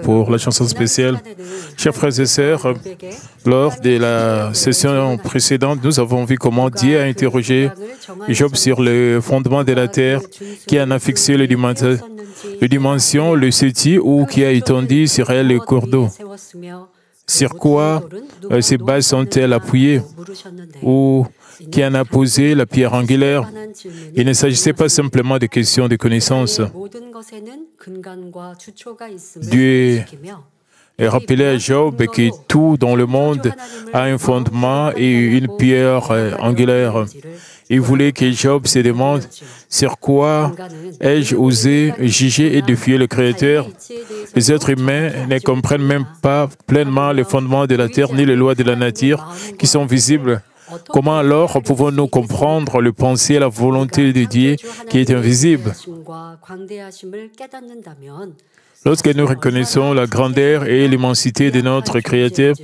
Pour la chanson spéciale. Chers frères et sœurs, lors de la session précédente, nous avons vu comment Dieu a interrogé Job sur le fondement de la terre, qui en a fixé les dimensions, le saisit ou qui a étendu sur elle les cours d'eau. Sur quoi ces bases sont-elles appuyées ou qui en a posé la pierre angulaire? Il ne s'agissait pas simplement de questions de connaissance. Dieu a rappelé à Job que tout dans le monde a un fondement et une pierre angulaire. Il voulait que Job se demande sur quoi ai-je osé juger et défier le Créateur. Les êtres humains ne comprennent même pas pleinement les fondements de la terre ni les lois de la nature qui sont visibles. Comment alors pouvons-nous comprendre le pensée et la volonté de Dieu qui est invisible? Lorsque nous reconnaissons la grandeur et l'immensité de notre Créateur,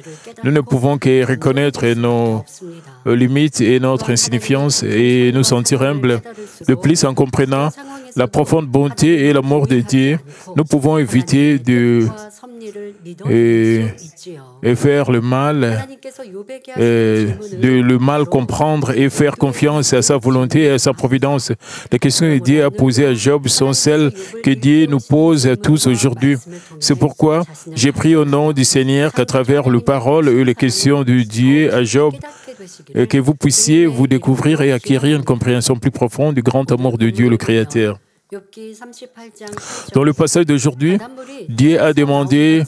nous ne pouvons que reconnaître nos limites et notre insignifiance et nous sentir humbles. De plus, en comprenant la profonde bonté et l'amour de Dieu, nous pouvons éviter de faire le mal, de le mal comprendre et faire confiance à sa volonté et à sa providence. Les questions que Dieu a posées à Job sont celles que Dieu nous pose à tous aujourd'hui. C'est pourquoi j'ai pris au nom du Seigneur qu'à travers les paroles et les questions de Dieu à Job, que vous puissiez vous découvrir et acquérir une compréhension plus profonde du grand amour de Dieu le Créateur. Dans le passage d'aujourd'hui, Dieu a demandé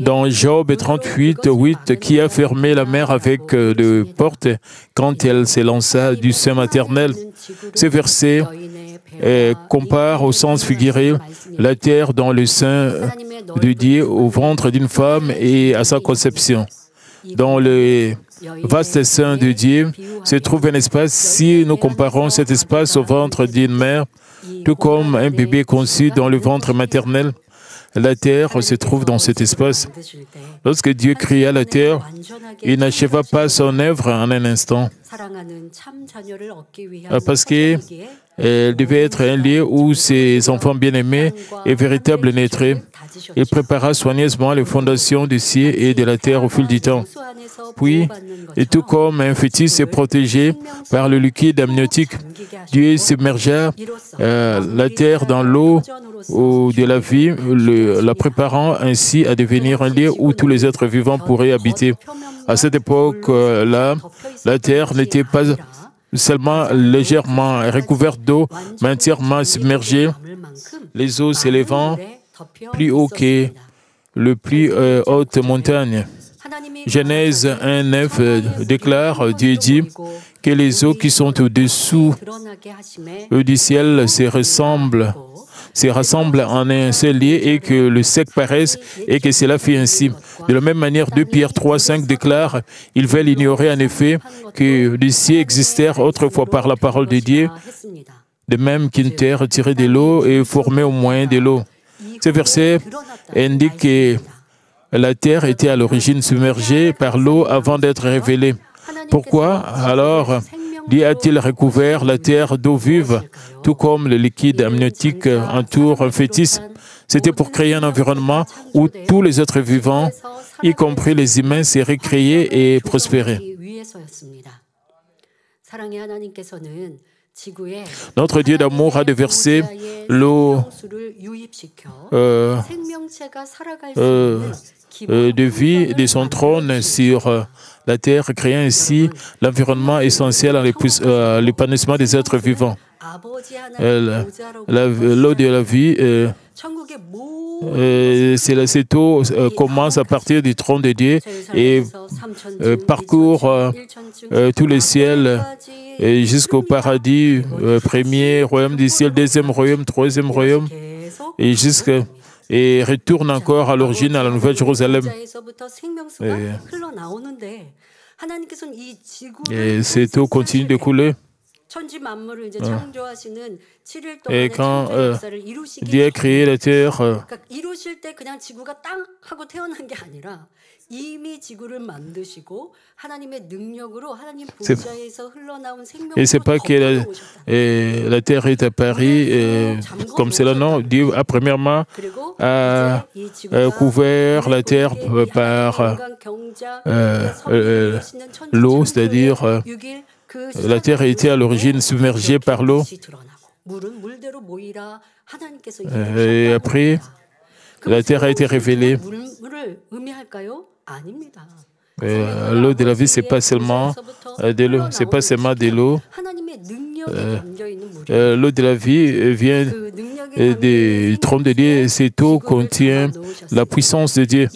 dans Job 38:8 qui a fermé la mer avec de portes quand elle s'élança du sein maternel. Ce verset compare au sens figuré la terre dans le sein de Dieu au ventre d'une femme et à sa conception. Dans le vaste sein de Dieu se trouve un espace. Si nous comparons cet espace au ventre d'une mère, tout comme un bébé conçu dans le ventre maternel, la terre se trouve dans cet espace. Lorsque Dieu créa la terre, il n'acheva pas son œuvre en un instant, parce qu'elle devait être un lieu où ses enfants bien-aimés et véritables naîtraient. Il prépara soigneusement les fondations du ciel et de la terre au fil du temps. Puis, et tout comme un fœtus est protégé par le liquide amniotique, Dieu submergea la terre dans l'eau de la vie, la préparant ainsi à devenir un lieu où tous les êtres vivants pourraient habiter. À cette époque-là, la terre n'était pas seulement légèrement recouverte d'eau, mais entièrement submergée, les eaux s'élevant plus haut que les plus hautes montagnes. Genèse 1:9 déclare, Dieu dit, que les eaux qui sont au-dessous du ciel se rassemblent en un seul lieu et que le sec paraisse et que cela fit ainsi. De la même manière, 2 Pierre 3:5 déclare, ils veulent ignorer en effet que les cieux existèrent autrefois par la parole de Dieu, de même qu'une terre tirée de l'eau est formée au moyen de l'eau. Ce verset indique que la terre était à l'origine submergée par l'eau avant d'être révélée. Pourquoi alors Dieu a-t-il recouvert la terre d'eau vive, tout comme le liquide amniotique entoure un fœtus? C'était pour créer un environnement où tous les êtres vivants, y compris les humains, seraient créés et prospéraient. Notre Dieu d'amour a déversé l'eau de vie de son trône sur la terre, créant ainsi l'environnement essentiel à l'épanouissement des êtres vivants. L'eau de la vie, cette eau commence à partir du trône de Dieu et parcourt tous les ciels jusqu'au paradis, premier royaume du ciel, deuxième royaume, troisième royaume, et retourne encore à l'origine, à la Nouvelle Jérusalem. Et cette eau continue de couler. Et quand Dieu a créé la terre, et c'est pas que la terre est apparue comme cela, non. Dieu a premièrement couvert la terre par l'eau, c'est-à-dire la terre a été à l'origine submergée par l'eau. Et après, la terre a été révélée. L'eau de la vie, c'est pas seulement de l'eau, c'est pas seulement de l'eau. L'eau de la vie vient du trône de Dieu et cette eau contient la puissance de Dieu.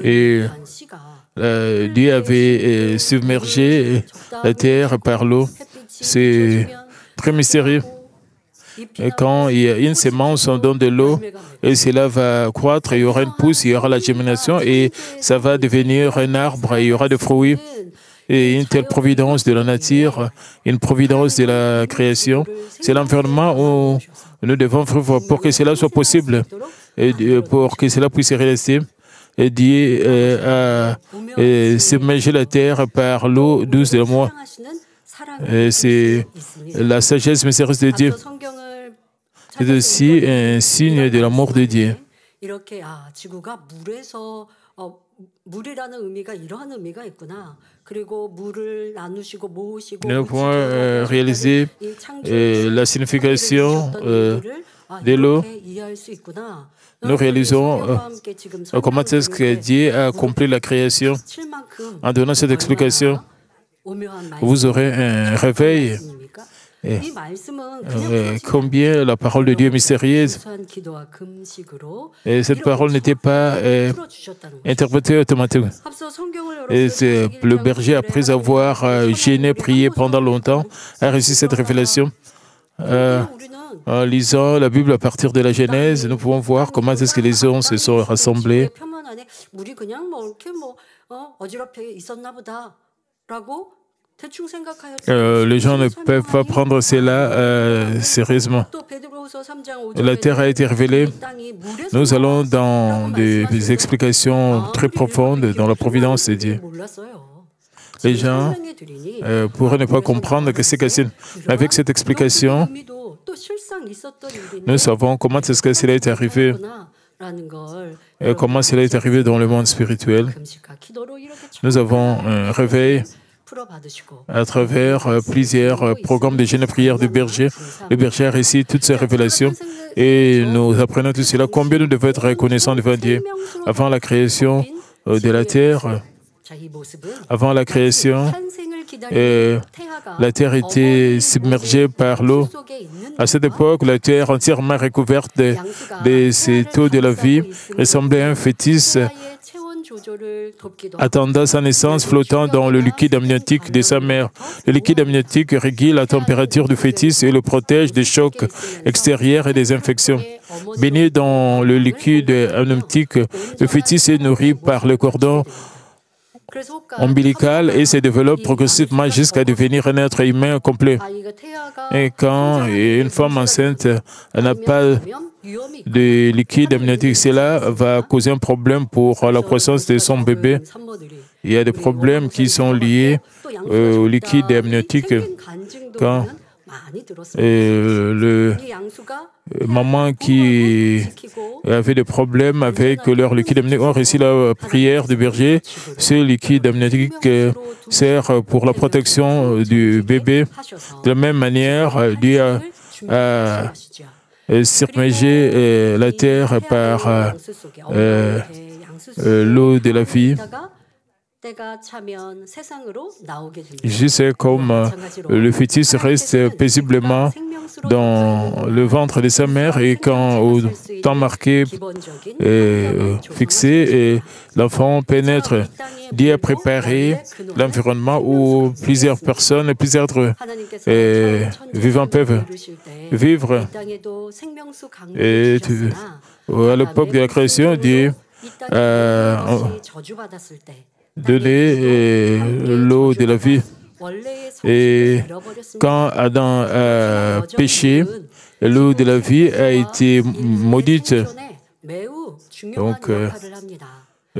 Et Dieu avait submergé la terre par l'eau. C'est très mystérieux. Et quand il y a une semence, on donne de l'eau et cela va croître, il y aura une pousse, il y aura la germination et ça va devenir un arbre, il y aura des fruits. Et une telle providence de la nature, une providence de la création, c'est l'environnement où nous devons vivre pour que cela soit possible et pour que cela puisse réaliser. Et Dieu a submergé la terre par l'eau douce de l'amour. C'est la sagesse mystérieuse de Dieu. C'est aussi un signe de l'amour de Dieu. Nous pouvons réaliser la signification de l'eau. Nous réalisons comment est-ce que Dieu a accompli la création. En donnant cette explication, vous aurez un réveil. Combien la parole de Dieu est mystérieuse. Et cette parole n'était pas interprétée automatiquement. Et le berger, après avoir gêné, prié pendant longtemps, a reçu cette révélation. En lisant la Bible à partir de la Genèse, nous pouvons voir comment est-ce que les hommes se sont rassemblés. Les gens ne peuvent pas prendre cela sérieusement. La terre a été révélée. Nous allons dans des explications très profondes dans la providence de Dieu. Les gens pourraient ne pas comprendre que c'est que avec cette explication, nous savons comment est-ce que cela est arrivé. Et comment cela est arrivé dans le monde spirituel. Nous avons un réveil à travers plusieurs programmes de jeûne et prière du berger. Le berger a réussi toutes ces révélations et nous apprenons tout cela. Combien nous devons être reconnaissants devant Dieu. Avant la création de la terre, avant la création, la terre était submergée par l'eau. À cette époque, la terre entièrement recouverte de cette eau de la vie ressemblait à un fœtus attendant sa naissance, flottant dans le liquide amniotique de sa mère. Le liquide amniotique régule la température du fœtus et le protège des chocs extérieurs et des infections. Baigné dans le liquide amniotique, le fœtus est nourri par le cordon ombilical et se développe progressivement jusqu'à devenir un être humain complet. Et quand une femme enceinte n'a pas de liquide amniotique, cela va causer un problème pour la croissance de son bébé. Il y a des problèmes qui sont liés au liquide amniotique. Quand maman qui avait des problèmes avec leur liquide amniotique ont reçu la prière du berger. Ce liquide amniotique sert pour la protection du bébé. De la même manière, Dieu a submergé la terre par l'eau de la vie. Juste comme le fœtus reste paisiblement dans le ventre de sa mère et quand au temps marqué et fixé, l'enfant pénètre. Dieu a préparé l'environnement où plusieurs personnes, plusieurs êtres vivants peuvent vivre. Et à l'époque de la création, Dieu donner l'eau de la vie. Et quand Adam a péché, l'eau de la vie a été maudite. Donc,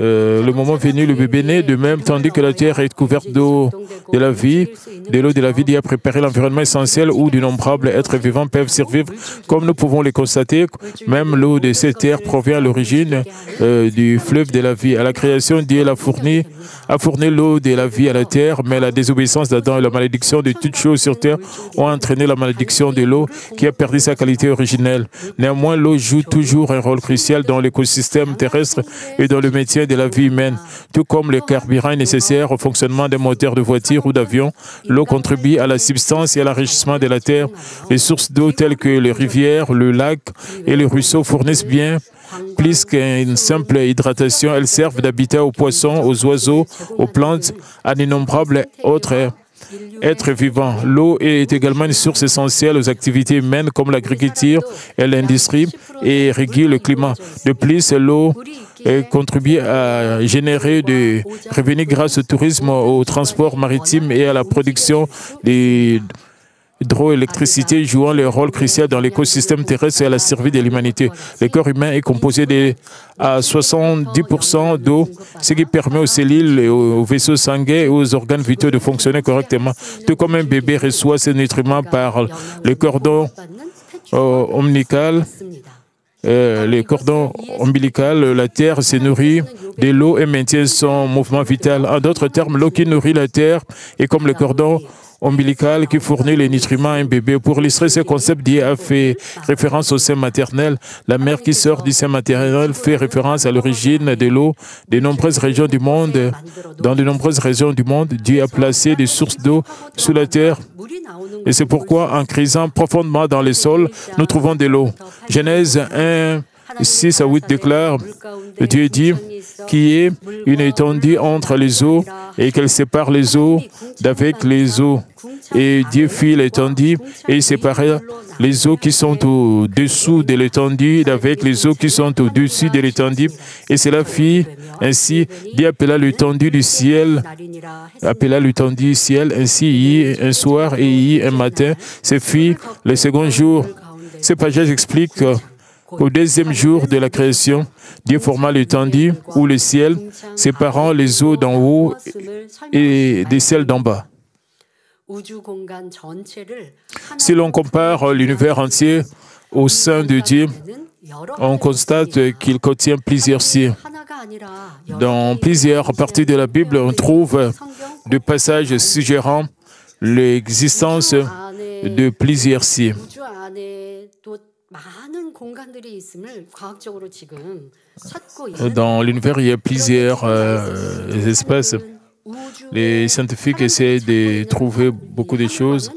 le moment venu, le bébé naît de même, tandis que la terre est couverte d'eau de la vie. De l'eau de la vie dit à préparer l'environnement essentiel où d'innombrables êtres vivants peuvent survivre. Comme nous pouvons le constater, même l'eau de cette terre provient à l'origine du fleuve de la vie. À la création, Dieu a fourni l'eau de la vie à la terre, mais la désobéissance d'Adam et la malédiction de toutes choses sur terre ont entraîné la malédiction de l'eau qui a perdu sa qualité originelle. Néanmoins, l'eau joue toujours un rôle crucial dans l'écosystème terrestre et dans le maintien de la vie humaine. Tout comme le carburant est nécessaire au fonctionnement des moteurs de voiture ou d'avion, l'eau contribue à la substance et à l'enrichissement de la terre. Les sources d'eau telles que les rivières, le lac et les ruisseaux fournissent bien plus qu'une simple hydratation. Elles servent d'habitat aux poissons, aux oiseaux, aux plantes, à d'innombrables autres êtres vivants. L'eau est également une source essentielle aux activités humaines comme l'agriculture et l'industrie et régule le climat. De plus, l'eau contribue à générer des revenus grâce au tourisme, au transport maritime et à la production d'hydroélectricité, jouant le rôle crucial dans l'écosystème terrestre et à la survie de l'humanité. Le corps humain est composé à 70% d'eau, ce qui permet aux cellules, aux vaisseaux sanguins et aux organes vitaux de fonctionner correctement. Tout comme un bébé reçoit ses nutriments par le cordon ombilical, la terre se nourrit de l'eau et maintient son mouvement vital. En d'autres termes, l'eau qui nourrit la terre est comme le cordon ombilical qui fournit les nutriments à un bébé. Pour illustrer ce concept, Dieu a fait référence au sein maternel. La mère qui sort du sein maternel fait référence à l'origine de l'eau. Dans de nombreuses régions du monde, Dieu a placé des sources d'eau sous la terre. Et c'est pourquoi, en creusant profondément dans le sol, nous trouvons de l'eau. Genèse 1, 6 à 8 déclare, Dieu dit qu'il y ait une étendue entre les eaux et qu'elle sépare les eaux d'avec les eaux. Et Dieu fit l'étendue et il sépara les eaux qui sont au-dessous de l'étendue d'avec les eaux qui sont au-dessus de l'étendue. Et cela fit ainsi. Dieu appela l'étendue du ciel. Ainsi il y eut un soir et il y eut un matin. Ce fut le second jour. Ce passage explique qu'au deuxième jour de la création, Dieu forma l'étendue ou le ciel, séparant les eaux d'en haut et des ciels d'en bas. Si l'on compare l'univers entier au sein de Dieu, on constate qu'il contient plusieurs cieux. Dans plusieurs parties de la Bible, on trouve des passages suggérant l'existence de plusieurs cieux. Dans l'univers, il y a plusieurs espaces. Les scientifiques essaient de trouver beaucoup de choses.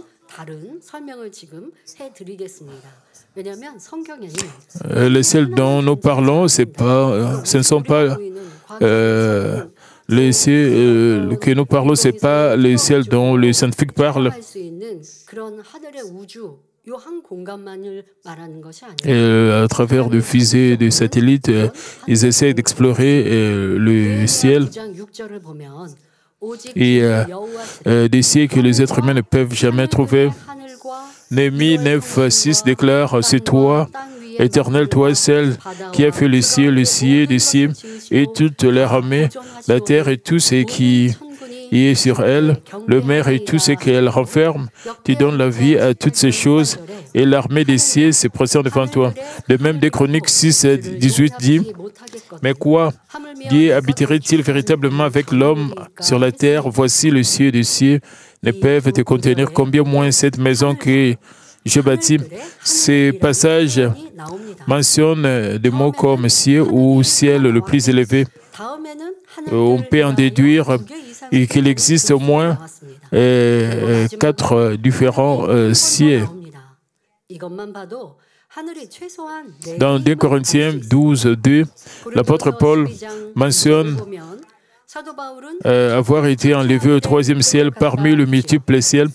Les ciels dont nous parlons, ce ne sont pas les ciels que nous parlons, ce n'est pas les ciels dont les scientifiques parlent. Et à travers des fusées, des satellites, ils essaient d'explorer le ciel et des cieux que les êtres humains ne peuvent jamais trouver. Néhémie 9:6 déclare, c'est toi, Éternel, toi seul, qui as fait les cieux des cieux, et toute leur armée, la terre et tout ce qui y est sur elle, le mer et tout ce qu'elle renferme. Tu donnes la vie à toutes ces choses, et l'armée des cieux se prosterne devant toi. De même, des Chroniques 6:18 dit, mais quoi? Dieu habiterait-il véritablement avec l'homme sur la terre? Voici les cieux des cieux ne peuvent te contenir, combien moins cette maison que je bâtis. Ces passages mentionnent des mots comme ciel ou ciel le plus élevé. On peut en déduire qu'il existe au moins 4 différents cieux. Dans 2 Corinthiens 12:2, l'apôtre Paul mentionne avoir été enlevé au 3e ciel parmi les multiples ciels.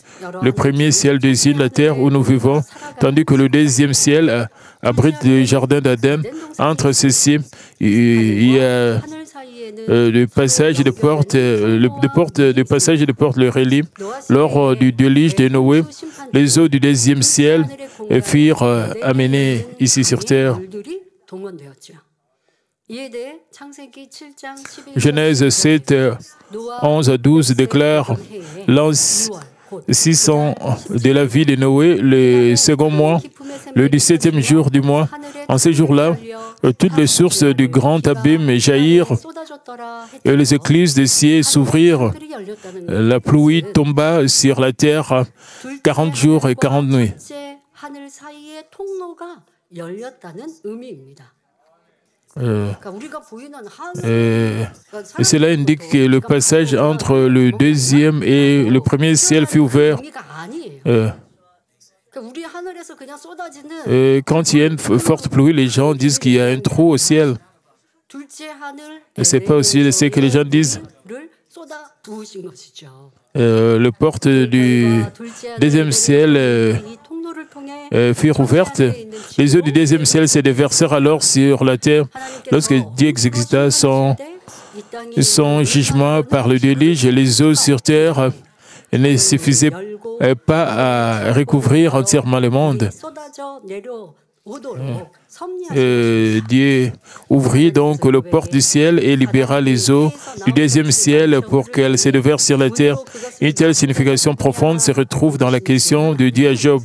Le premier ciel désigne la terre où nous vivons, tandis que le 2e ciel abrite le jardin d'Adam. Entre ces cieux, il y a de passage de porte, de passage de porte le relie. Lors du déluge de Noé, les eaux du deuxième ciel furent amenées ici sur terre. Genèse 7, 11 à 12 déclare l'an 600 de la vie de Noé, le second mois, le 17e jour du mois. En ce jour-là, toutes les sources du grand abîme jaillirent et les écluses des cieux s'ouvrirent. La pluie tomba sur la terre 40 jours et 40 nuits. Et cela indique que le passage entre le deuxième et le premier ciel fut ouvert. Quand il y a une forte pluie, les gens disent qu'il y a un trou au ciel. Et ce n'est pas aussi ce que les gens disent. Les portes du deuxième ciel furent ouvertes. Les eaux du deuxième ciel se déversèrent alors sur la terre. Lorsque Dieu exécuta son jugement par le déluge, les eaux sur terre ne suffisaient pas à recouvrir entièrement le monde. Dieu ouvrit donc le porte du ciel et libéra les eaux du deuxième ciel pour qu'elles se déversent sur la terre. Une telle signification profonde se retrouve dans la question de Dieu à Job,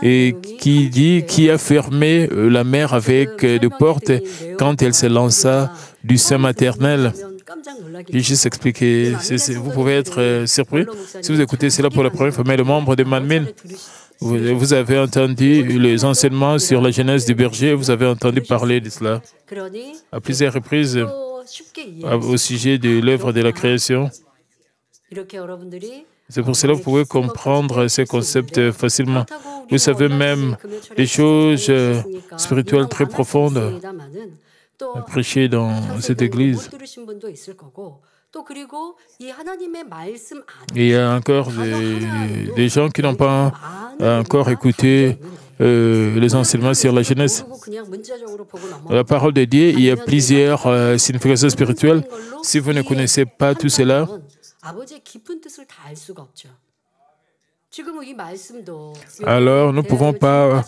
et qui dit qui a fermé la mer avec des portes quand elle se lança du sein maternel. J'ai juste expliqué, vous pouvez être surpris si vous écoutez cela pour la première fois, mais le membre de Manmin, vous avez entendu les enseignements sur la genèse du berger, vous avez entendu parler de cela à plusieurs reprises au sujet de l'œuvre de la création. C'est pour cela que vous pouvez comprendre ces concepts facilement. Vous savez même des choses spirituelles très profondes prêchées dans cette église. Et il y a encore des gens qui n'ont pas encore écouté les enseignements sur la Genèse. La parole de Dieu, il y a plusieurs significations spirituelles. Si vous ne connaissez pas tout cela, alors nous ne pouvons pas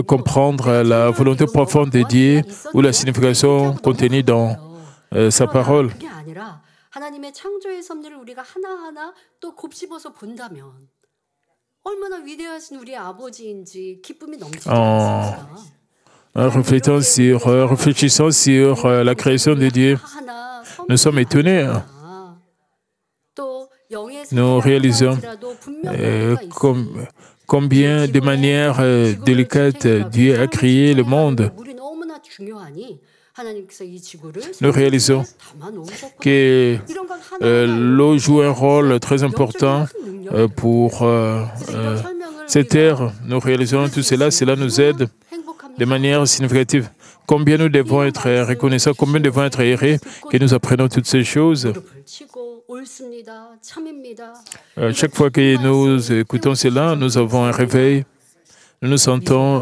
comprendre la volonté profonde de Dieu ou la signification contenue dans sa parole. En réfléchissant sur la création de Dieu, nous sommes étonnés. Nous réalisons combien de manière délicate Dieu a créé le monde. Nous réalisons que l'eau joue un rôle très important pour cette terre. Nous réalisons tout cela, cela nous aide de manière significative. Combien nous devons être reconnaissants, combien nous devons être heureux que nous apprenons toutes ces choses. Chaque fois que nous écoutons cela, nous avons un réveil, nous nous sentons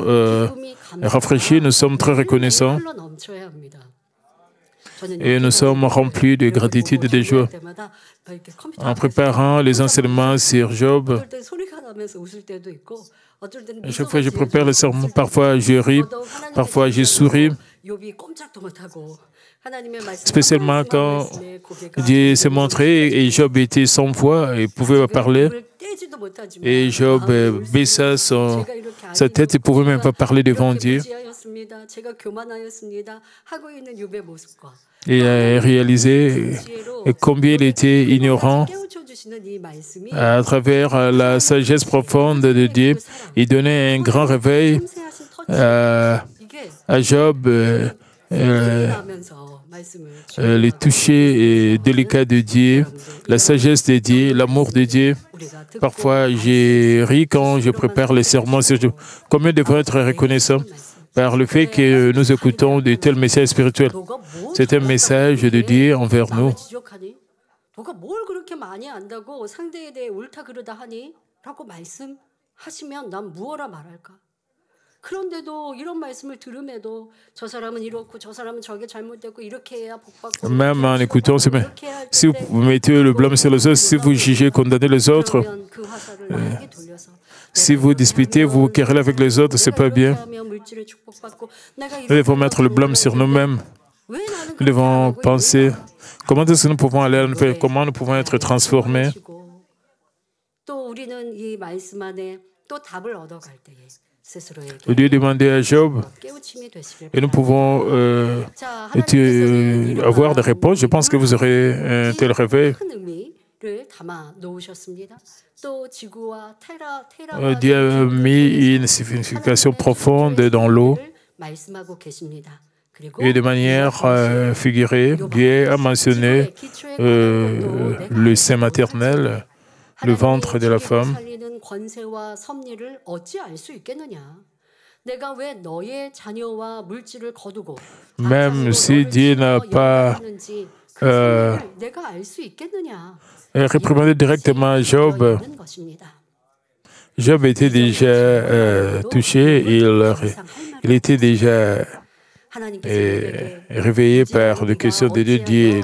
rafraîchis, nous sommes très reconnaissants et nous sommes remplis de gratitude et de joie. En préparant les enseignements sur Job, à chaque fois que je prépare le sermon, parfois je ris, parfois je souris. Spécialement quand Dieu s'est montré et Job était sans voix et pouvait pas parler. Et Job baissa sa tête et ne pouvait même pas parler devant Dieu. Et a réalisé combien il était ignorant. À travers la sagesse profonde de Dieu, il donnait un grand réveil à Job. Les touchés délicats de Dieu, la sagesse de Dieu, l'amour de Dieu. Parfois, j'ai ri quand je prépare les sermons sur Dieu. Combien devons être reconnaissants par le fait que nous écoutons de tels messages spirituels. C'est un message de Dieu envers nous. Même en écoutant, si vous mettez le blâme sur les autres, si vous jugez, condamnez les autres, si vous disputez, vous querellez avec les autres, ce n'est pas bien. Nous devons mettre le blâme sur nous-mêmes. Nous devons penser comment est-ce que nous pouvons aller à l'enfer, comment nous pouvons être transformés. Dieu demandait à Job, et nous pouvons avoir des réponses. Je pense que vous aurez un tel réveil. Dieu a mis une signification profonde dans l'eau. Et de manière figurée, Dieu a mentionné le sein maternel, le ventre de la femme. Même si Dieu n'a pas réprimandé directement Job, Job était déjà touché, il était déjà réveillé par les questions de Dieu. Dieu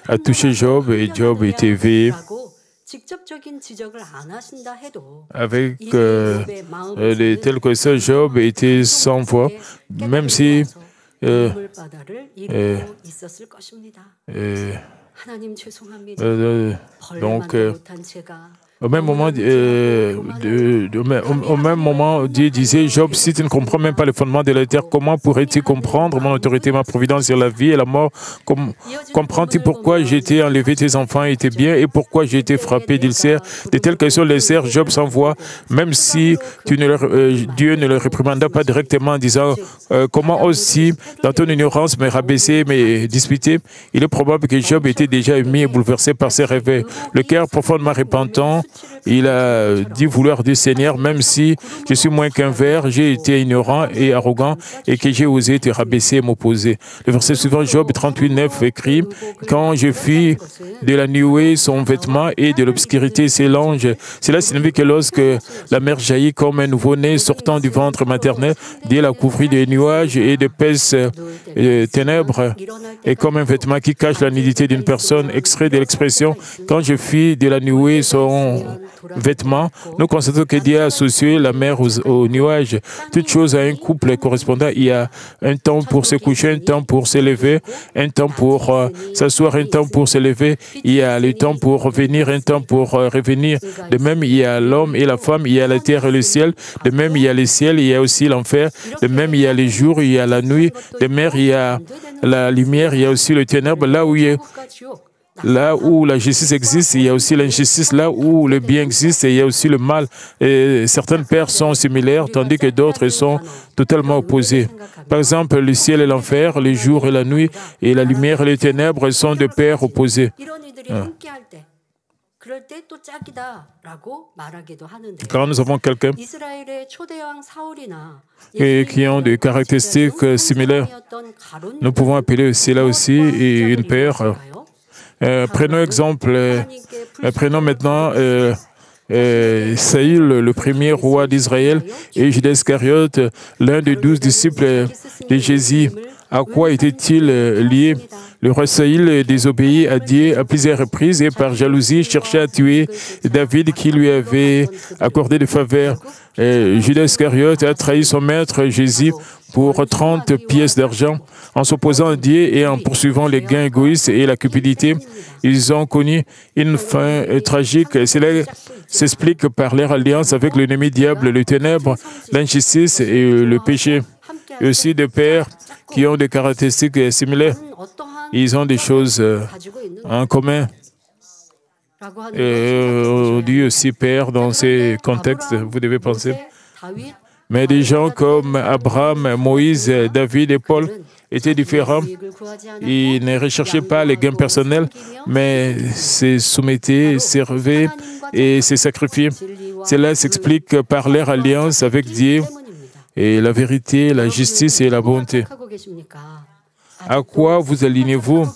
a touché Job et Job était éveillé. Avec de telles questions, Job était sans voix, même si donc au même moment, Dieu disait, Job, si tu ne comprends même pas le fondement de la terre, comment pourrais-tu comprendre mon autorité, ma providence sur la vie et la mort? Comprends-tu pourquoi j'ai été enlevé, tes enfants étaient bien, et pourquoi j'ai été frappé d'ulcère? De telles questions laissèrent Job sans voix, même si Dieu ne le réprimanda pas directement en disant, comment aussi, dans ton ignorance, me rabaisser, me disputer? Il est probable que Job était déjà ému et bouleversé par ses réveils. Le cœur profondément repentant, il a dit vouloir du Seigneur, même si je suis moins qu'un ver, j'ai été ignorant et arrogant et que j'ai osé te rabaisser et m'opposer. Le verset suivant, Job 38:9 écrit, « Quand je fis de la nuée son vêtement et de l'obscurité ses langes, cela signifie que lorsque la mer jaillit comme un nouveau-né sortant du ventre maternel, Dieu la couvrit de nuages et d'épaisses ténèbres, et comme un vêtement qui cache la nudité d'une personne, extrait de l'expression « Quand je fis de la nuée son vêtement », nous constatons que Dieu a associé la mer aux nuages. Toute chose a un couple correspondant. Il y a un temps pour se coucher, un temps pour s'élever, un temps pour s'asseoir, un temps pour s'élever. Il y a le temps pour revenir, un temps pour revenir. De même, il y a l'homme et la femme, il y a la terre et le ciel. De même, il y a le ciel, il y a aussi l'enfer. De même, il y a le jour, il y a la nuit. De même, il y a la lumière, il y a aussi le ténèbre. Là où la justice existe, il y a aussi l'injustice. Là où le bien existe, il y a aussi le mal. Et certaines paires sont similaires, tandis que d'autres sont totalement opposées. Par exemple, le ciel et l'enfer, le jour et la nuit, et la lumière et les ténèbres sont deux paires opposées. Quand nous avons quelqu'un qui ont des caractéristiques similaires, nous pouvons appeler cela aussi une paire. Prenons maintenant Saül, le premier roi d'Israël, et Judas Iscariote, l'un des 12 disciples de Jésus. À quoi était-il lié? Le roi Saül désobéit à Dieu à plusieurs reprises et par jalousie cherchait à tuer David qui lui avait accordé des faveurs. Judas Iscariote a trahi son maître Jésus pour 30 pièces d'argent. En s'opposant à Dieu et en poursuivant les gains égoïstes et la cupidité, ils ont connu une fin tragique. Cela s'explique par leur alliance avec l'ennemi diable, le ténèbre, l'injustice et le péché. Et aussi des pères qui ont des caractéristiques similaires. Ils ont des choses en commun. Et Dieu aussi père dans ces contextes, vous devez penser. Mais des gens comme Abraham, Moïse, David et Paul étaient différents. Ils ne recherchaient pas les gains personnels, mais se soumettaient, servaient et se sacrifiaient. Cela s'explique par leur alliance avec Dieu et la vérité, la justice et la bonté. À quoi vous alignez-vous?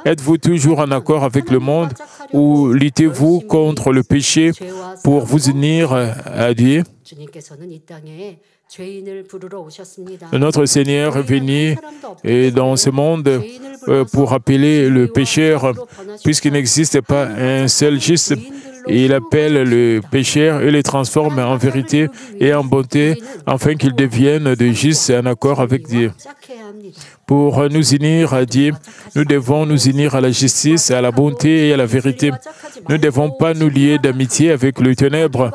Êtes-vous toujours en accord avec le monde ou luttez-vous contre le péché pour vous unir à Dieu? Notre Seigneur est venu dans ce monde pour appeler le pécheur, puisqu'il n'existe pas un seul juste. Il appelle le pécheur et les transforme en vérité et en bonté, afin qu'ils deviennent de justes et en accord avec Dieu. Pour nous unir à Dieu, nous devons nous unir à la justice, à la bonté et à la vérité. Nous ne devons pas nous lier d'amitié avec le ténèbre,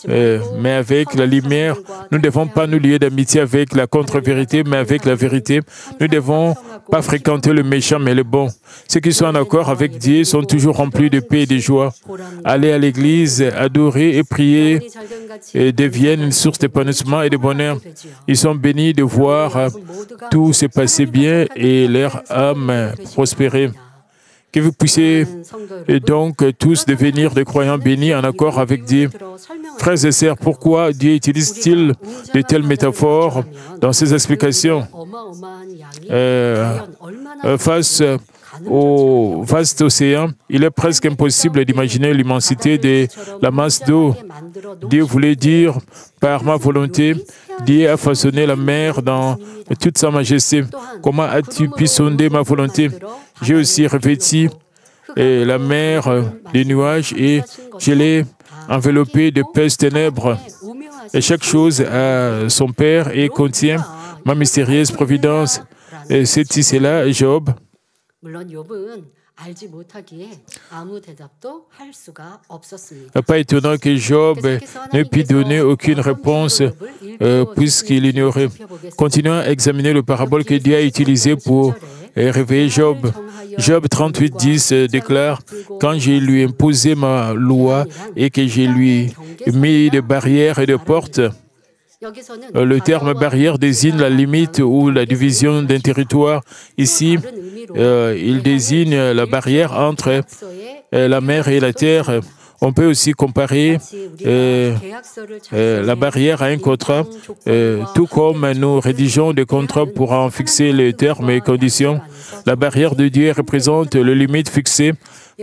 mais avec la lumière. Nous ne devons pas nous lier d'amitié avec la contre-vérité, mais avec la vérité. Nous ne devons pas fréquenter le méchant, mais le bon. Ceux qui sont en accord avec Dieu sont toujours remplis de paix et de joie. Aller à l'église, adorer et prier deviennent une source d'épanouissement et de bonheur. Ils sont bénis de voir tout se passer bien et leur âme prospérer. Que vous puissiez donc tous devenir des croyants bénis en accord avec Dieu. Frères et sœurs, pourquoi Dieu utilise-t-il de telles métaphores dans ses explications? Face au vaste océan, il est presque impossible d'imaginer l'immensité de la masse d'eau. Dieu voulait dire, par ma volonté, Dieu a façonné la mer dans toute sa majesté. Comment as-tu pu sonder ma volonté? J'ai aussi revêti la mer des nuages et je l'ai enveloppée d'épaisses ténèbres. Et chaque chose a son Père et contient ma mystérieuse providence. Et c'est ici-là, Job. Pas étonnant que Job ne puisse donner aucune réponse puisqu'il ignorait. Continuons à examiner le parabole que Dieu a utilisé pour réveiller Job. Job 38:10 déclare « Quand je lui ai imposé ma loi et que je lui ai mis des barrières et des portes », le terme barrière désigne la limite ou la division d'un territoire. Ici, il désigne la barrière entre la mer et la terre. On peut aussi comparer la barrière à un contrat, tout comme nous rédigeons des contrats pour en fixer les termes et conditions. La barrière de Dieu représente les limites fixées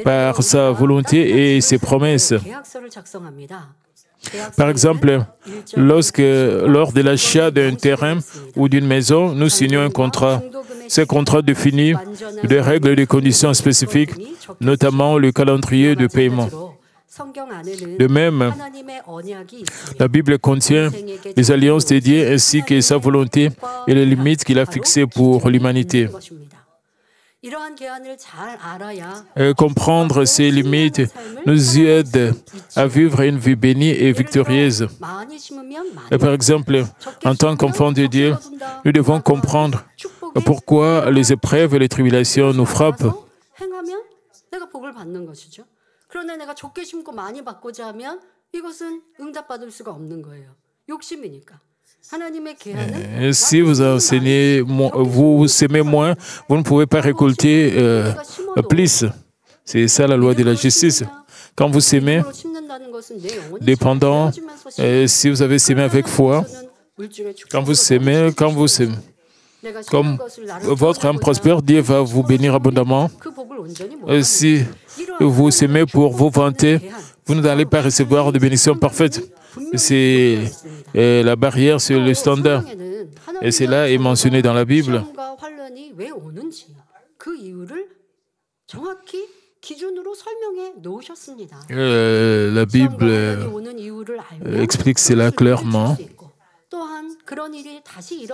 par sa volonté et ses promesses. Par exemple, lors de l'achat d'un terrain ou d'une maison, nous signons un contrat. Ce contrat définit des règles et des conditions spécifiques, notamment le calendrier de paiement. De même, la Bible contient les alliances de Dieu ainsi que sa volonté et les limites qu'il a fixées pour l'humanité. Comprendre ces limites nous aide à vivre une vie bénie et victorieuse. Par exemple, en tant qu'enfants de Dieu, nous devons comprendre pourquoi les épreuves et les tribulations nous frappent. Si vous enseignez, vous s'aimez moins, vous ne pouvez pas récolter plus. C'est ça la loi de la justice. Quand vous s'aimez, dépendant, si vous avez s'aimé avec foi, quand vous s'aimez, comme votre âme prospère, Dieu va vous bénir abondamment. Si vous s'aimez pour vous vanter, vous n'allez pas recevoir de bénédictions parfaites. C'est la barrière sur le standard. Et cela est mentionné dans la Bible. La Bible explique cela clairement.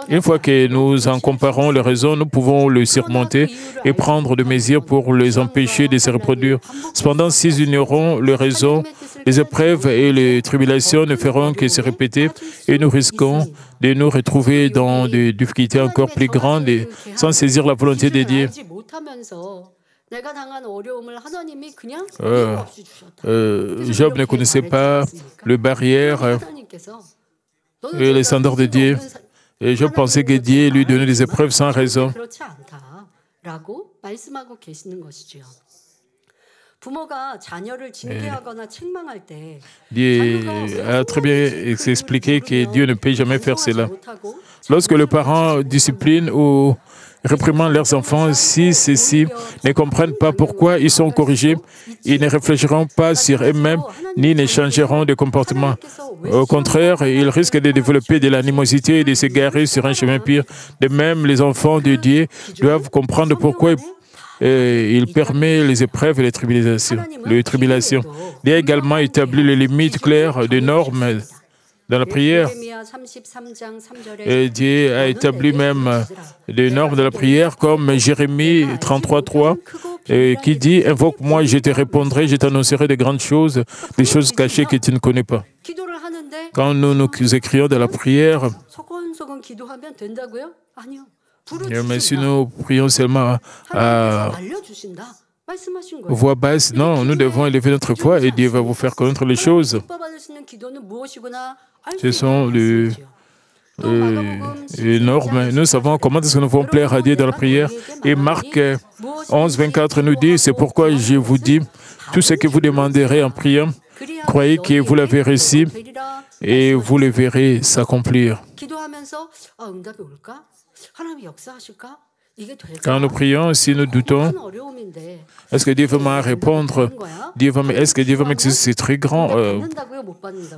Une fois que nous en comparons les raisons, nous pouvons le surmonter et prendre des mesures pour les empêcher de se reproduire. Cependant, si nous ignorons les raisons, les épreuves et les tribulations ne feront que se répéter et nous risquons de nous retrouver dans des difficultés encore plus grandes et sans saisir la volonté de Dieu. Job ne connaissait pas les barrières et les standards de Dieu. Et Job pensait que Dieu lui donnait des épreuves sans raison. Dieu a très bien expliqué que Dieu ne peut jamais faire cela. Lorsque les parents disciplinent ou réprimandent leurs enfants, si ceux-ci ne comprennent pas pourquoi ils sont corrigés, ils ne réfléchiront pas sur eux-mêmes ni ne changeront de comportement. Au contraire, ils risquent de développer de l'animosité et de s'égarer sur un chemin pire. De même, les enfants de Dieu doivent comprendre pourquoi il permet les épreuves et les tribulations. Dieu a également établi les limites claires des normes dans la prière. Et Dieu a établi même des normes de la prière comme Jérémie 33:3 qui dit « Invoque-moi, je te répondrai, je t'annoncerai de grandes choses, des choses cachées que tu ne connais pas. » Quand nous écrions de la prière, mais si nous prions seulement à voix basse, non, nous devons élever notre voix et Dieu va vous faire connaître les choses. Ce sont les normes. Nous savons comment est-ce que nous pouvons plaire à Dieu dans la prière. Et Marc 11:24 nous dit, c'est pourquoi je vous dis, tout ce que vous demanderez en priant, croyez que vous l'avez reçu et vous le verrez s'accomplir. Quand nous prions, si nous doutons, est-ce que Dieu va me répondre? Est-ce que Dieu va m'exaucer? C'est très grand.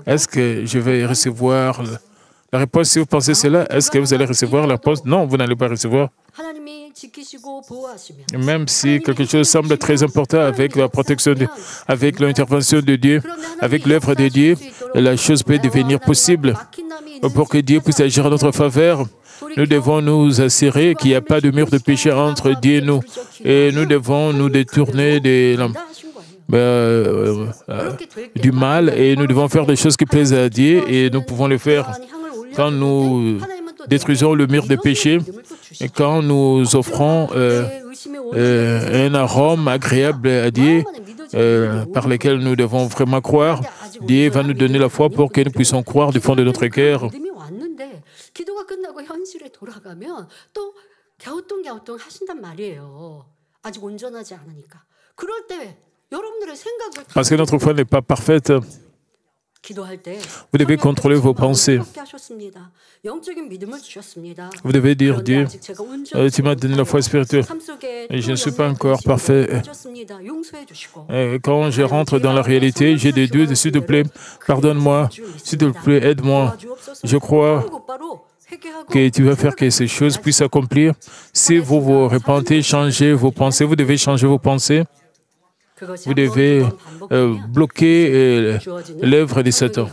Est-ce que je vais recevoir la réponse? Si vous pensez cela, est-ce que vous allez recevoir la réponse? Non, vous n'allez pas recevoir. Même si quelque chose semble très important avec la protection, avec l'intervention de Dieu, avec l'œuvre de Dieu, la chose peut devenir possible. Pour que Dieu puisse agir en notre faveur, nous devons nous assurer qu'il n'y a pas de mur de péché entre Dieu et nous. Et nous devons nous détourner du mal et nous devons faire des choses qui plaisent à Dieu et nous pouvons le faire quand nous détruisons le mur de péché et quand nous offrons un arôme agréable à Dieu par lequel nous devons vraiment croire. Dieu va nous donner la foi pour que nous puissions croire du fond de notre cœur. Parce que notre foi n'est pas parfaite. Vous devez contrôler vos pensées. Vous devez dire, Dieu, tu m'as donné la foi spirituelle et je ne suis pas encore parfait. Et quand je rentre dans la réalité, j'ai des doutes, s'il te plaît, pardonne-moi, s'il te plaît, aide-moi. Je crois que tu vas faire que ces choses puissent s'accomplir. Si vous vous repentez, changez vos pensées, vous devez changer vos pensées. Vous devez bloquer l'œuvre de Satan.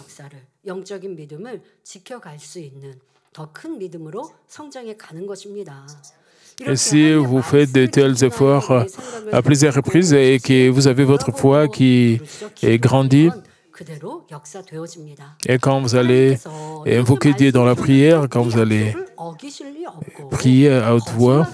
Et si vous faites de tels efforts à plusieurs reprises et que vous avez votre foi qui est grandie, et quand vous allez invoquer Dieu dans la prière, quand vous allez prier à haute voix,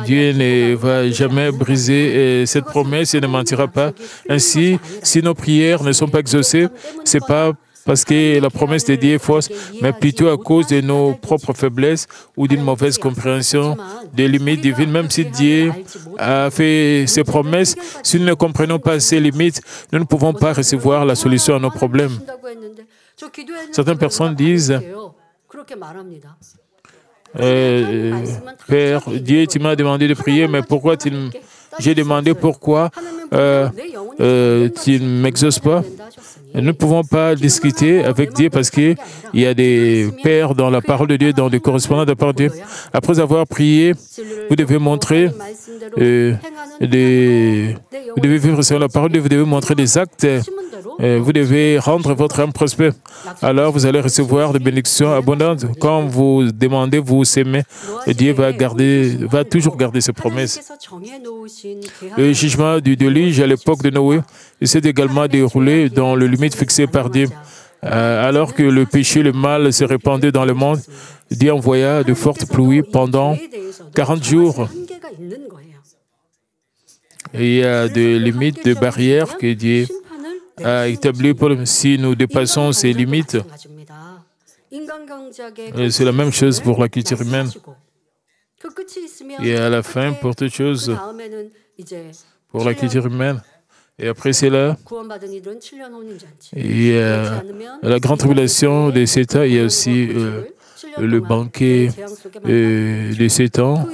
Dieu ne va jamais briser cette promesse et ne mentira pas. Ainsi, si nos prières ne sont pas exaucées, ce n'est pas parce que la promesse de Dieu est fausse, mais plutôt à cause de nos propres faiblesses ou d'une mauvaise compréhension des limites divines. Même si Dieu a fait ses promesses, si nous ne comprenons pas ses limites, nous ne pouvons pas recevoir la solution à nos problèmes. Certaines personnes disent Père, Dieu, tu m'as demandé de prier, mais pourquoi j'ai demandé pourquoi tu ne m'exauces pas? Nous ne pouvons pas discuter avec Dieu parce qu'il y a des pères dans la parole de Dieu, dans des correspondants de la parole de Dieu. Après avoir prié, vous devez montrer, vous devez vivre sur la parole de Dieu, vous devez montrer des actes. Vous devez rendre votre âme prospère. Alors vous allez recevoir des bénédictions abondantes. Quand vous demandez, vous s'aimez, Dieu va toujours garder ses promesses. Le jugement du déluge à l'époque de Noé s'est également déroulé dans les limites fixées par Dieu. Alors que le péché, le mal se répandait dans le monde, Dieu envoya de fortes pluies pendant 40 jours. Et il y a des limites, des barrières que Dieu a établi si nous dépassons ces limites. C'est la même chose pour la culture humaine. Et à la fin, pour toute chose, pour la culture humaine. Et après cela, il y a la grande tribulation de 7 ans, il y a aussi le banquet de 7 ans.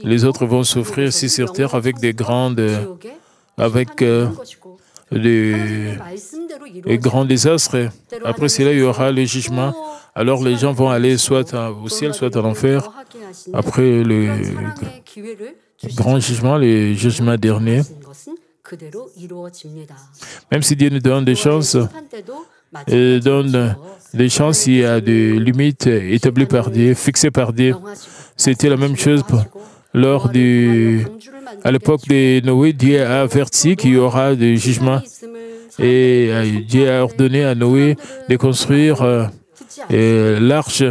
Les autres vont souffrir ici sur terre avec des grandes, avec des grands désastres. Après cela, il y aura le jugement. Alors les gens vont aller soit au ciel, soit en enfer. Après le grand jugement, le jugement dernier. Même si Dieu nous donne des chances, il donne des chances, il y a des limites établies par Dieu, fixées par Dieu. C'était la même chose à l'époque de Noé. Dieu a averti qu'il y aura des jugements et Dieu a ordonné à Noé de construire l'arche.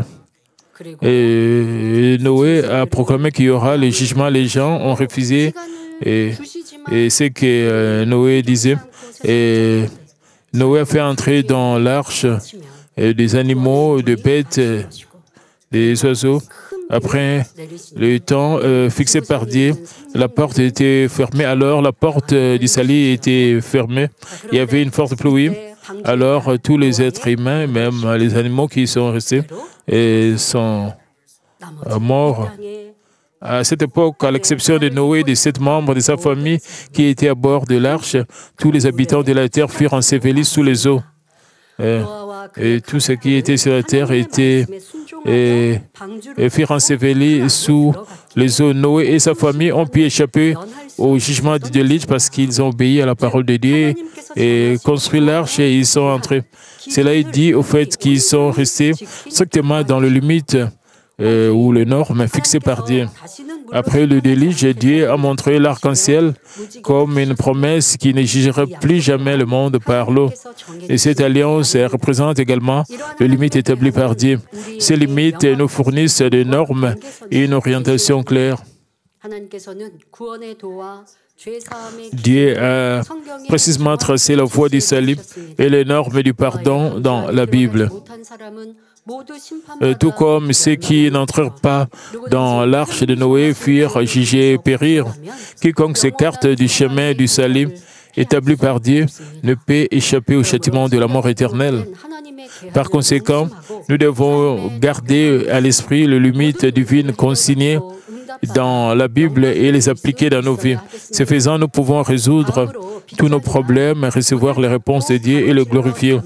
Et Noé a proclamé qu'il y aura les jugements. Les gens ont refusé et c'est que Noé disait. Et Noé a fait entrer dans l'arche des animaux, des bêtes, des oiseaux. Après le temps fixé par Dieu, la porte était fermée. Alors la porte du salut était fermée. Il y avait une forte pluie. Alors tous les êtres humains, même les animaux qui sont restés, sont morts. À cette époque, à l'exception de Noé et de 7 membres de sa famille qui étaient à bord de l'arche, tous les habitants de la terre furent ensevelis sous les eaux. Et tout ce qui était sur la terre furent ensevelis sous les eaux. Noé et sa famille ont pu échapper au jugement de Dieu parce qu'ils ont obéi à la parole de Dieu et construit l'arche et ils sont entrés. Cela est dit au fait qu'ils sont restés strictement dans les limites ou les normes fixées par Dieu. Après le déluge, Dieu a montré l'arc-en-ciel comme une promesse qui ne jugerait plus jamais le monde par l'eau. Et cette alliance représente également les limites établies par Dieu. Ces limites nous fournissent des normes et une orientation claire. Dieu a précisément tracé la voie du salut et les normes du pardon dans la Bible. Tout comme ceux qui n'entrèrent pas dans l'arche de Noé furent jugés périr. Quiconque s'écarte du chemin du salut établi par Dieu ne peut échapper au châtiment de la mort éternelle. Par conséquent, nous devons garder à l'esprit les limites divines consignées dans la Bible et les appliquer dans nos vies. Ce faisant, nous pouvons résoudre tous nos problèmes, recevoir les réponses de Dieu et le glorifier.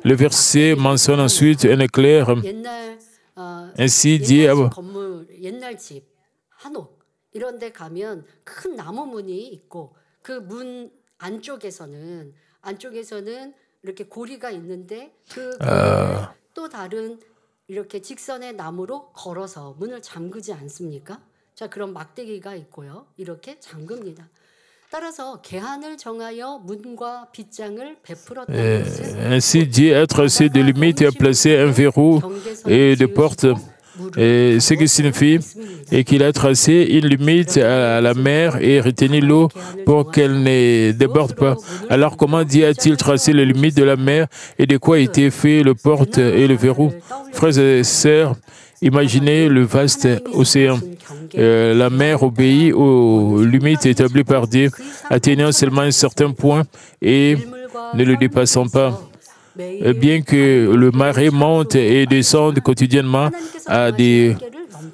Le verset mentionne ensuite un éclair. Ainsi, Dieu 이렇게 직선의 나무로 걸어서 문을 잠그지 않습니까? 자, 그런 막대기가 있고요. 이렇게 잠깁니다. 따라서 계한을 정하여 문과 빗장을 베풀었다는 것은 ainsi Dieu a tracé des limites et a placé un verrou et des portes. Et ce qui signifie qu'il a tracé une limite à la mer et retenu l'eau pour qu'elle ne déborde pas. Alors comment Dieu a-t-il tracé les limites de la mer et de quoi étaient faits les portes et le verrou? Frères et sœurs, imaginez le vaste océan. La mer obéit aux limites établies par Dieu, atteignant seulement un certain point et ne le dépassant pas. Bien que le marais monte et descende quotidiennement à des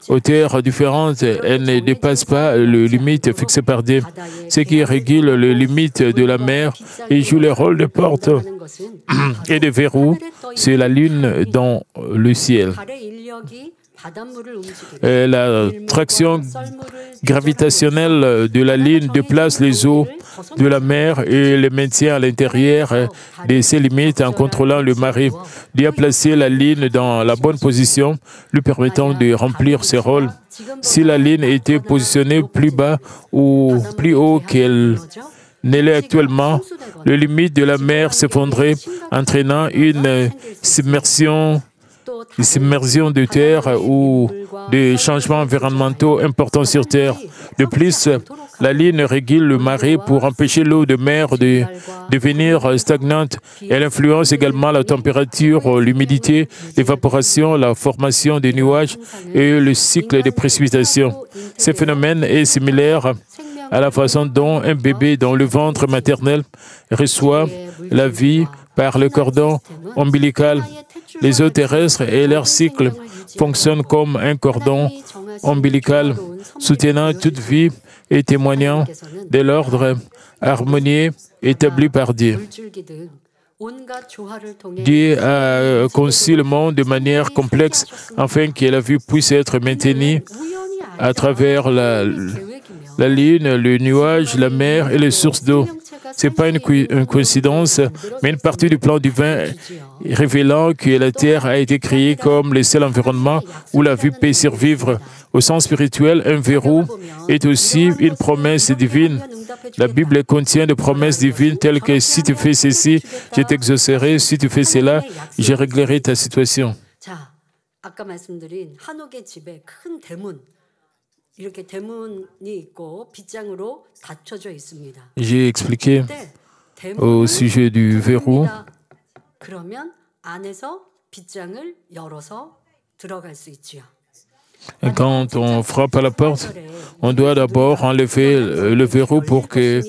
hauteurs différentes, elle ne dépasse pas les limites fixées par Dieu. Ce qui régule les limites de la mer et joue le rôle de porte et de verrou, c'est la lune dans le ciel. La traction gravitationnelle de la Lune déplace les eaux de la mer et les maintient à l'intérieur de ses limites en contrôlant le marais. Dieu a placé la Lune dans la bonne position, lui permettant de remplir ses rôles. Si la Lune était positionnée plus bas ou plus haut qu'elle ne l'est actuellement, les limites de la mer s'effondraient, entraînant une submersion de terre ou des changements environnementaux importants sur Terre. De plus, la Lune régule le marais pour empêcher l'eau de mer de devenir stagnante. Elle influence également la température, l'humidité, l'évaporation, la formation des nuages et le cycle des précipitations. Ce phénomène est similaire à la façon dont un bébé dans le ventre maternel reçoit la vie par le cordon ombilical. Les eaux terrestres et leur cycle fonctionnent comme un cordon ombilical, soutenant toute vie et témoignant de l'ordre harmonieux établi par Dieu. Dieu a conçu le monde de manière complexe afin que la vie puisse être maintenue à travers la lune, le nuage, la mer et les sources d'eau. Ce n'est pas une coïncidence, mais une partie du plan divin révélant que la Terre a été créée comme le seul environnement où la vie peut survivre. Au sens spirituel, un verrou est aussi une promesse divine. La Bible contient des promesses divines telles que si tu fais ceci, je t'exaucerai, si tu fais cela, je réglerai ta situation. J'ai expliqué au sujet du verrou. Et quand on frappe à la porte, on doit d'abord enlever le verrou pour que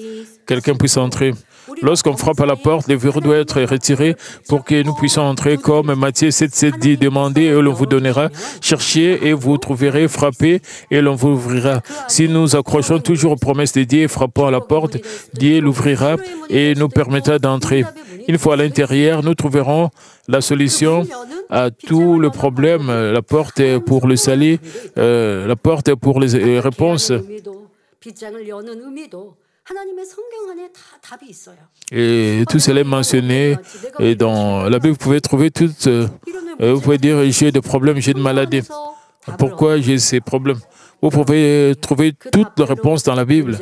quelqu'un puisse entrer. Lorsqu'on frappe à la porte, le verrou doit être retiré pour que nous puissions entrer, comme Matthieu 7,7 dit, demandez et l'on vous donnera, cherchez et vous trouverez, frappez et l'on vous ouvrira. Si nous accrochons toujours aux promesses de Dieu et frappons à la porte, Dieu l'ouvrira et nous permettra d'entrer. Une fois à l'intérieur, nous trouverons la solution à tout le problème, la porte pour le salut, la porte pour les réponses. Et tout cela est mentionné et dans la Bible, vous pouvez trouver toutes, vous pouvez dire j'ai des problèmes, j'ai des maladies. Pourquoi j'ai ces problèmes? Vous pouvez trouver toutes les réponses dans la Bible.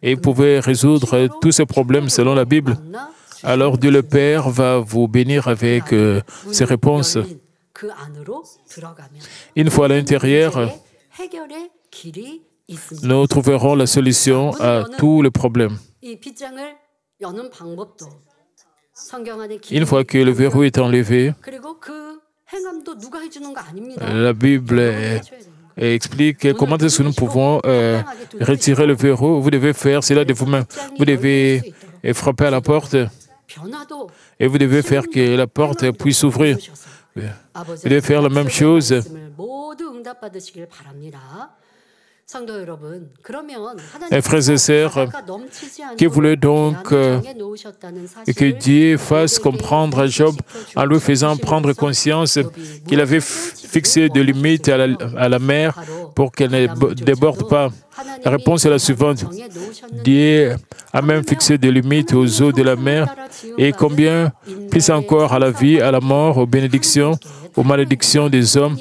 Et vous pouvez résoudre tous ces problèmes selon la Bible. Alors Dieu le Père va vous bénir avec ces réponses. Une fois à l'intérieur, nous trouverons la solution à tous les problèmes. Une fois que le verrou est enlevé, la Bible explique comment est-ce que nous pouvons retirer le verrou. Vous devez faire cela de vous-même. Vous devez frapper à la porte et vous devez faire que la porte puisse s'ouvrir. Vous devez faire la même chose. Frères et sœurs, que voulez donc que Dieu fasse comprendre à Job en lui faisant prendre conscience qu'il avait fixé des limites à la mer pour qu'elle ne déborde pas? La réponse est la suivante. Dieu a même fixé des limites aux eaux de la mer et combien plus encore à la vie, à la mort, aux bénédictions, aux malédictions des hommes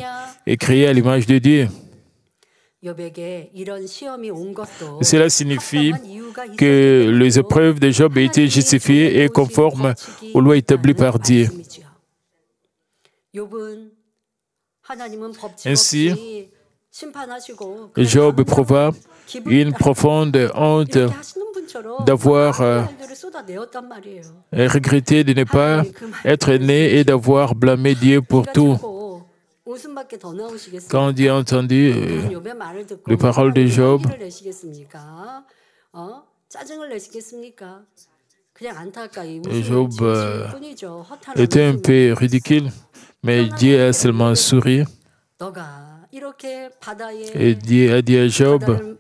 et créés à l'image de Dieu. Cela signifie que les épreuves de Job ont été justifiées et conformes aux lois établies par Dieu. Ainsi, Job éprouva une profonde honte d'avoir regretté de ne pas être né et d'avoir blâmé Dieu pour tout. Quand Dieu a entendu les paroles de Job, Job était un peu ridicule, mais Dieu a seulement souri. Et Dieu a dit à Job,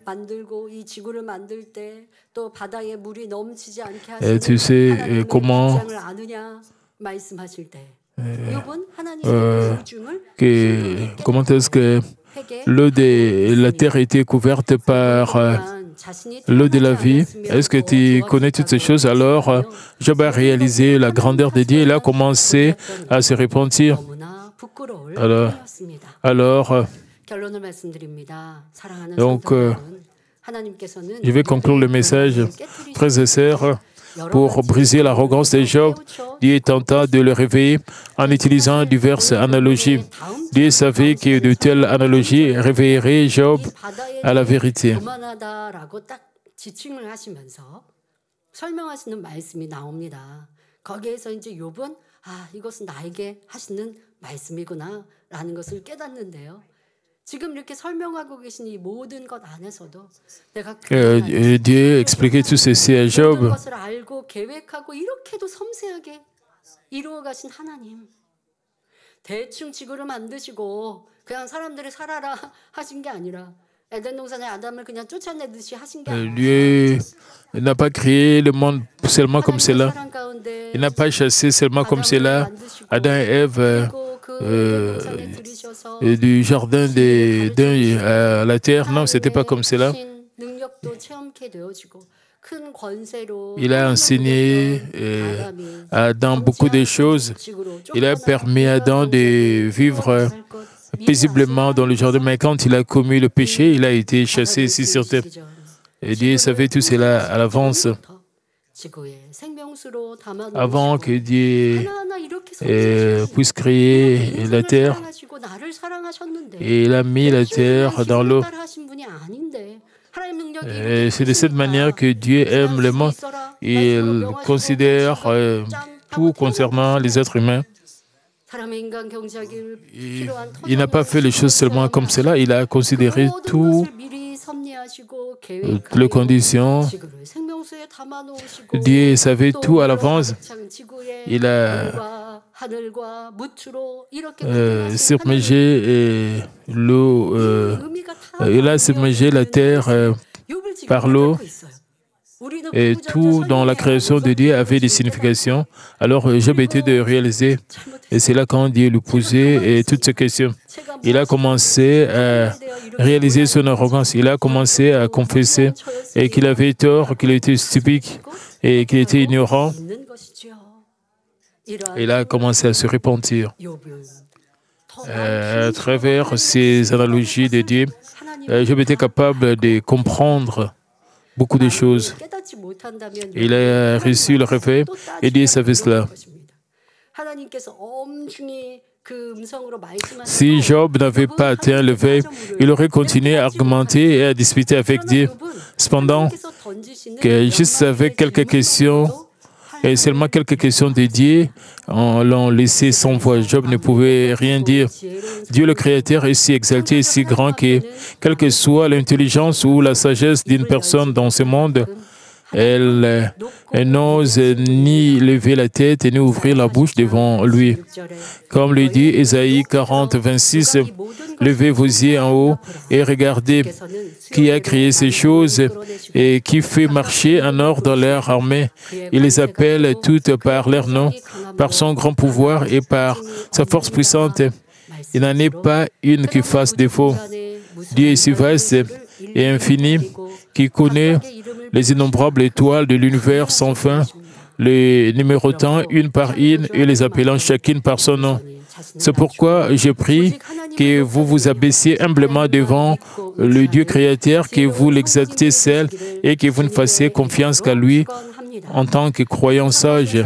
tu sais comment comment est-ce que l'eau de la terre a été couverte par l'eau de la vie? Est-ce que tu connais toutes ces choses? Alors, Job a réalisé la grandeur de Dieu et il a commencé à se repentir. Alors donc, je vais conclure le message. Frères et sœurs, pour briser l'arrogance de Job, Dieu tenta de le réveiller en utilisant diverses analogies. Dieu savait que de telles analogies réveilleraient Job à la vérité. Dieu expliquait tout ceci à Job. Dieu n'a pas créé le monde seulement comme cela. Il n'a pas chassé seulement comme cela Adam et Ève du jardin d'Éden à la terre. Non, ce n'était pas comme cela. Il a enseigné à Adam beaucoup de choses. Il a permis à Adam de vivre paisiblement dans le jardin, mais quand il a commis le péché, il a été chassé ici sur terre. Et Dieu savait tout cela à l'avance. Avant que Dieu puisse créer la terre, et il a mis la terre dans l'eau. C'est de cette manière que Dieu aime le monde. Il considère tout concernant les êtres humains. Il n'a pas fait les choses seulement comme cela, il a considéré toutes les conditions. Dieu savait tout à l'avance. Il a submergé l'eau, il a submergé la terre par l'eau. Et tout dans la création de Dieu avait des significations. Alors Job était de réaliser, et c'est là quand Dieu lui posait toutes ces questions. Il a commencé à réaliser son arrogance, il a commencé à confesser et qu'il avait tort, qu'il était stupide et qu'il était ignorant. Il a commencé à se repentir. À travers ces analogies de Dieu, Job était capable de comprendre beaucoup de choses. Il a reçu le réveil et Dieu savait cela. Si Job n'avait pas atteint le veille, il aurait continué à argumenter et à discuter avec Dieu. Cependant, juste avec quelques questions, et seulement quelques questions de Dieu, on l'a laissé sans voix. Job ne pouvait rien dire. Dieu le Créateur est si exalté et si grand que, quelle que soit l'intelligence ou la sagesse d'une personne dans ce monde, elle n'ose ni lever la tête ni ouvrir la bouche devant lui. Comme le dit Ésaïe 40, 26, « Levez vos yeux en haut et regardez qui a créé ces choses et qui fait marcher en ordre leur armée. Il les appelle toutes par leur nom, par son grand pouvoir et par sa force puissante. Il n'en est pas une qui fasse défaut. Dieu est si vaste et infini qui connaît les innombrables étoiles de l'univers sans fin, les numérotant une par une et les appelant chacune par son nom. C'est pourquoi je prie que vous vous abaissiez humblement devant le Dieu créateur, que vous l'exaltez seul et que vous ne fassiez confiance qu'à lui en tant que croyant sage.